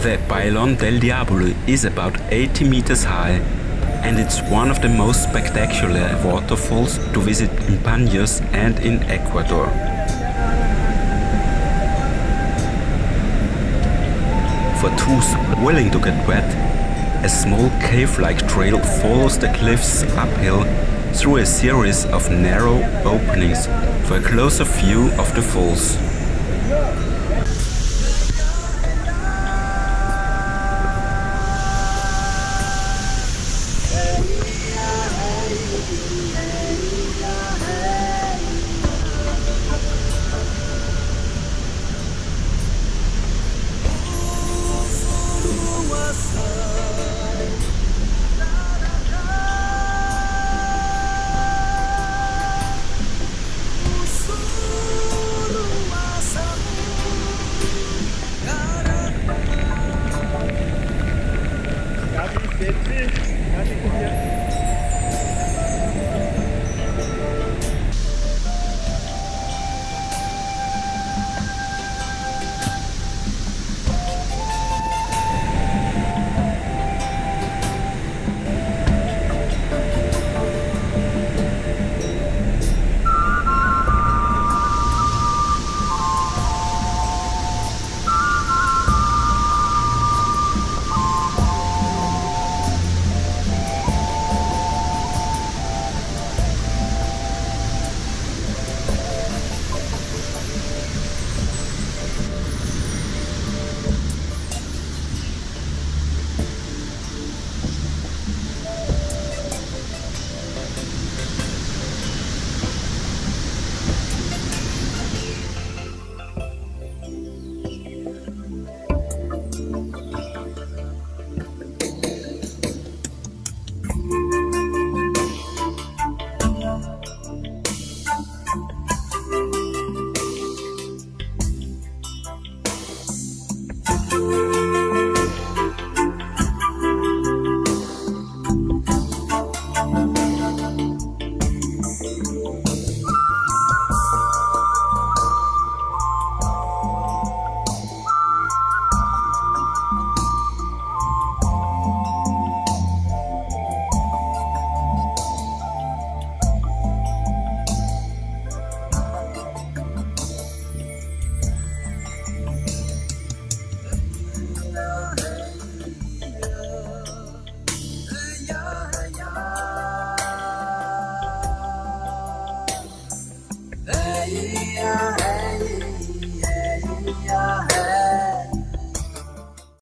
The Pailon del Diablo is about 80 meters high, and it's one of the most spectacular waterfalls to visit in Banos and in Ecuador. For those willing to get wet, a small cave-like trail follows the cliffs uphill through a series of narrow openings for a closer view of the falls.